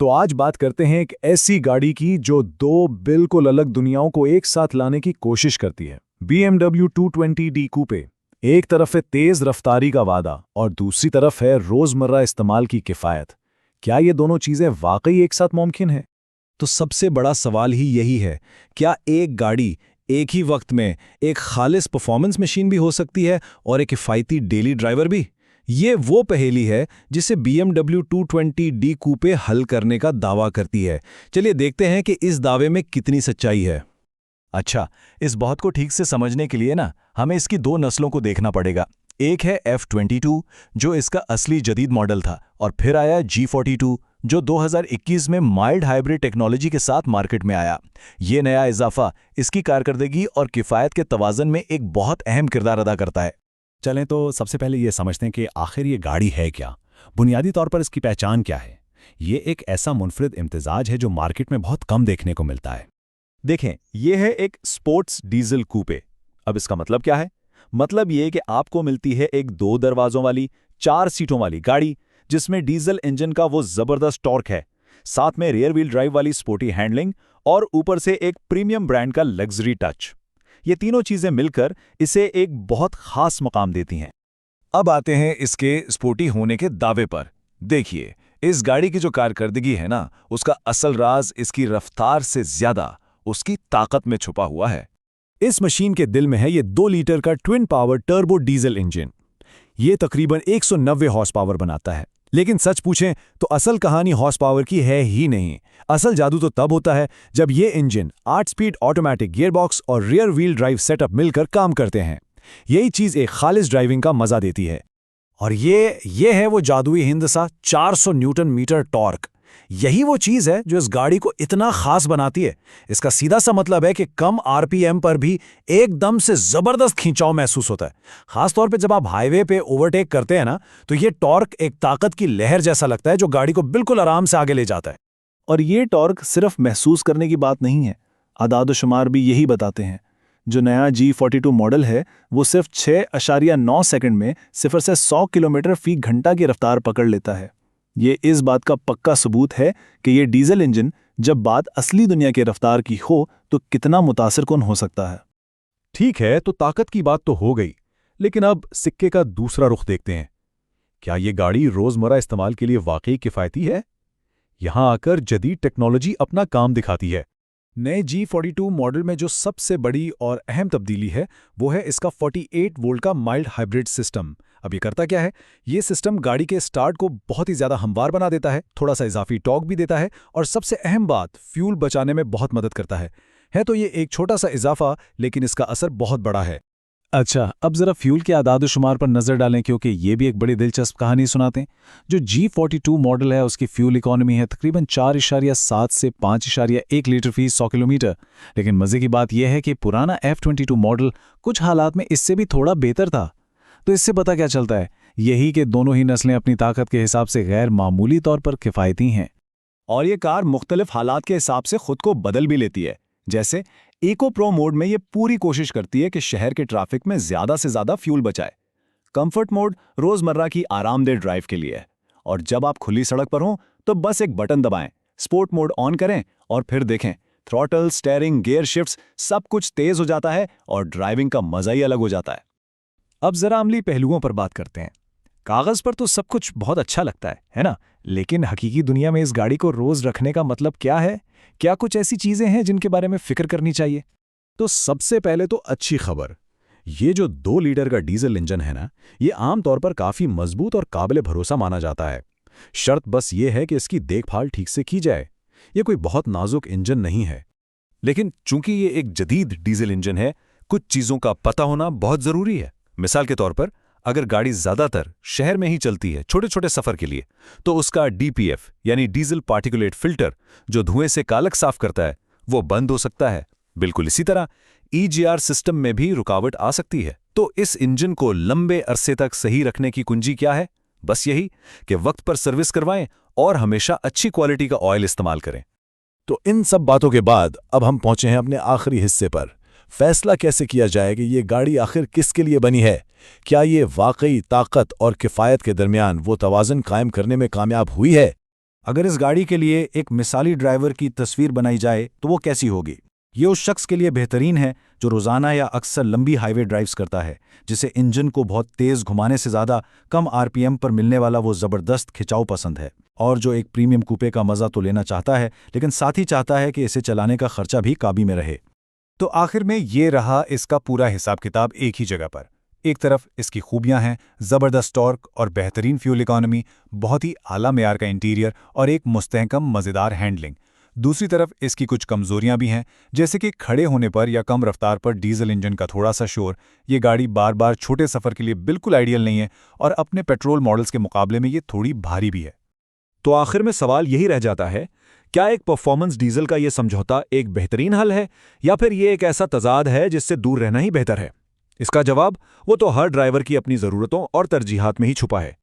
तो आज बात करते हैं एक ऐसी गाड़ी की जो दो बिल्कुल अलग दुनियाओं को एक साथ लाने की कोशिश करती है। BMW 220D कूपे। एक तरफ है तेज रफ्तारी का वादा और दूसरी तरफ है रोजमर्रा इस्तेमाल की किफायत। क्या ये दोनों चीजें वाकई एक साथ मुमकिन है? तो सबसे बड़ा सवाल ही यही है, क्या एक गाड़ी एक ही वक्त में एक खालिस परफॉर्मेंस मशीन भी हो सकती है और एक किफ़ायती डेली ड्राइवर भी? ये वो पहेली है जिसे BMW 220D कूपे हल करने का दावा करती है। चलिए देखते हैं कि इस दावे में कितनी सच्चाई है। अच्छा, इस बात को ठीक से समझने के लिए ना हमें इसकी दो नस्लों को देखना पड़ेगा। एक है F22 जो इसका असली जदीद मॉडल था, और फिर आया G42 जो 2021 में माइल्ड हाइब्रिड टेक्नोलॉजी के साथ मार्केट में आया। ये नया इजाफा इसकी कारकर्दगी और किफ़ायत के तवाज़न में एक बहुत अहम किरदार अदा करता है। चलें तो सबसे पहले ये समझते हैं कि आखिर ये गाड़ी है क्या। बुनियादी तौर पर इसकी पहचान क्या है। ये एक ऐसा मुनफरिद इम्तिजाज है जो मार्केट में बहुत कम देखने को मिलता है। देखें, यह है एक स्पोर्ट्स डीजल कूपे। अब इसका मतलब क्या है? मतलब ये कि आपको मिलती है एक 2 दरवाजों वाली 4 सीटों वाली गाड़ी जिसमें डीजल इंजन का वो जबरदस्त टॉर्क है, साथ में रियर व्हील ड्राइव वाली स्पोर्टी हैंडलिंग और ऊपर से एक प्रीमियम ब्रांड का लग्जरी टच। ये तीनों चीजें मिलकर इसे एक बहुत खास मकाम देती हैं। अब आते हैं इसके स्पोर्टी होने के दावे पर। देखिए, इस गाड़ी की जो कारकर्दगी है ना, उसका असल राज इसकी रफ्तार से ज्यादा उसकी ताकत में छुपा हुआ है। इस मशीन के दिल में है ये 2 लीटर का twin power turbo diesel engine. ये तकरीबन 190 हॉर्स पावर बनाता है। लेकिन सच पूछें तो असल कहानी हॉर्स पावर की है ही नहीं। असल जादू तो तब होता है जब ये इंजन 8 स्पीड ऑटोमेटिक गियरबॉक्स और रियर व्हील ड्राइव सेटअप मिलकर काम करते हैं। यही चीज एक खालिस ड्राइविंग का मजा देती है। और ये है वो जादुई हिंदसा 400 न्यूटन मीटर टॉर्क। यही वो चीज है जो इस गाड़ी को इतना खास बनाती है। इसका सीधा सा मतलब है कि कम आरपीएम पर भी एकदम से जबरदस्त खींचाव महसूस होता है। खासतौर पे जब आप हाईवे पे ओवरटेक करते हैं ना, तो ये टॉर्क एक ताकत की लहर जैसा लगता है जो गाड़ी को बिल्कुल आराम से आगे ले जाता है। और ये टॉर्क सिर्फ महसूस करने की बात नहीं है, आदाद-ओ-शुमार भी यही बताते हैं। जो नया G42 मॉडल है वो सिर्फ 6.9 सेकंड में 0 से 100 किलोमीटर फी घंटा की रफ्तार पकड़ लेता है। ये इस बात का पक्का सबूत है कि ये डीजल इंजन जब बात असली दुनिया की रफ्तार की हो तो कितना मुतासिरकुन हो सकता है। ठीक है, तो ताकत की बात तो हो गई, लेकिन अब सिक्के का दूसरा रुख देखते हैं। क्या ये गाड़ी रोजमर्रा इस्तेमाल के लिए वाकई किफायती है? यहां आकर जदीद टेक्नोलॉजी अपना काम दिखाती है। नए G42 मॉडल में जो सबसे बड़ी और अहम तब्दीली है वो है इसका 48 वोल्ट का माइल्ड हाइब्रिड सिस्टम। अब ये करता क्या है? ये सिस्टम गाड़ी के स्टार्ट को बहुत ही ज़्यादा हमवार बना देता है, थोड़ा सा इजाफी टॉर्क भी देता है और सबसे अहम बात, फ्यूल बचाने में बहुत मदद करता है तो ये एक छोटा सा इजाफा, लेकिन इसका असर बहुत बड़ा है। अच्छा, अब जरा फ्यूल के आदाद-ओ-शुमार पर नजर डालें क्योंकि ये भी एक बड़ी दिलचस्प कहानी सुनाते हैं। जो G42 मॉडल है उसकी फ्यूल इकोनॉमी है तकरीबन 4.7 से 5.1 लीटर फी 100 किलोमीटर। लेकिन मजे की बात यह है कि पुराना F22 मॉडल कुछ हालात में इससे भी थोड़ा बेहतर था। तो इससे पता क्या चलता है? यही कि दोनों ही नस्लें अपनी ताकत के हिसाब से गैर मामूली तौर पर किफायती हैं। और ये कार मुख्तलिफ हालात के हिसाब से खुद को बदल भी लेती है। जैसे इको प्रो मोड में ये पूरी कोशिश करती है कि शहर के ट्रैफिक में ज्यादा से ज्यादा फ्यूल बचाए। कंफर्ट मोड रोजमर्रा की आरामदेह ड्राइव के लिए है। और जब आप खुली सड़क पर हों तो बस एक बटन दबाएं, स्पोर्ट मोड ऑन करें और फिर देखें, थ्रॉटल, स्टीयरिंग, गियर शिफ्ट्स सब कुछ तेज हो जाता है और ड्राइविंग का मजा ही अलग हो जाता है। अब जरा अमली पहलुओं पर बात करते हैं। कागज पर तो सब कुछ बहुत अच्छा लगता है ना? लेकिन हकीकी दुनिया में इस गाड़ी को रोज रखने का मतलब क्या है? क्या कुछ ऐसी चीजें हैं जिनके बारे में फिक्र करनी चाहिए? तो सबसे पहले तो अच्छी खबर, ये जो 2 लीटर का डीजल इंजन है ना, ये आमतौर पर काफी मजबूत और काबिल भरोसा माना जाता है। शर्त बस ये है कि इसकी देखभाल ठीक से की जाए। ये कोई बहुत नाजुक इंजन नहीं है। लेकिन चूंकि ये एक जदीद डीजल इंजन है, कुछ चीजों का पता होना बहुत जरूरी है। मिसाल के तौर पर, अगर गाड़ी ज्यादातर शहर में ही चलती है छोटे छोटे सफर के लिए, तो उसका DPF यानी डीजल पार्टिकुलेट फिल्टर जो धुएं से कालक साफ करता है वो बंद हो सकता है। बिल्कुल इसी तरह EGR सिस्टम में भी रुकावट आ सकती है। तो इस इंजन को लंबे अरसे तक सही रखने की कुंजी क्या है? बस यही कि वक्त पर सर्विस करवाएं और हमेशा अच्छी क्वालिटी का ऑयल इस्तेमाल करें। तो इन सब बातों के बाद अब हम पहुंचे हैं अपने आखिरी हिस्से पर। फैसला कैसे किया जाए कि ये गाड़ी आखिर किसके लिए बनी है? क्या ये वाकई ताकत और किफ़ायत के दरमियान वो तवाज़ुन कायम करने में कामयाब हुई है? अगर इस गाड़ी के लिए एक मिसाली ड्राइवर की तस्वीर बनाई जाए तो वो कैसी होगी? ये उस शख्स के लिए बेहतरीन है जो रोज़ाना या अक्सर लंबी हाईवे ड्राइव्स करता है, जिसे इंजन को बहुत तेज़ घुमाने से ज़्यादा कम आरपीएम पर मिलने वाला वो ज़बरदस्त खिंचाव पसंद है, और जो एक प्रीमियम कूपे का मज़ा तो लेना चाहता है, लेकिन साथ ही चाहता है कि इसे चलाने का खर्चा भी काबू में रहे। तो आखिर में ये रहा इसका पूरा हिसाब किताब एक ही जगह पर। एक तरफ इसकी खूबियां हैं, ज़बरदस्त टॉर्क और बेहतरीन फ्यूल इकोनॉमी, बहुत ही आला मेयार का इंटीरियर और एक मुस्तहकम मज़ेदार हैंडलिंग। दूसरी तरफ इसकी कुछ कमज़ोरियां भी हैं, जैसे कि खड़े होने पर या कम रफ्तार पर डीजल इंजन का थोड़ा सा शोर। ये गाड़ी बार बार छोटे सफ़र के लिए बिल्कुल आइडियल नहीं है और अपने पेट्रोल मॉडल्स के मुकाबले में ये थोड़ी भारी भी है। तो आखिर में सवाल यही रह जाता है, क्या एक परफॉर्मेंस डीजल का ये समझौता एक बेहतरीन हल है, या फिर ये एक ऐसा तजाद है जिससे दूर रहना ही बेहतर है? इसका जवाब वो तो हर ड्राइवर की अपनी ज़रूरतों और तरजीहात में ही छुपा है।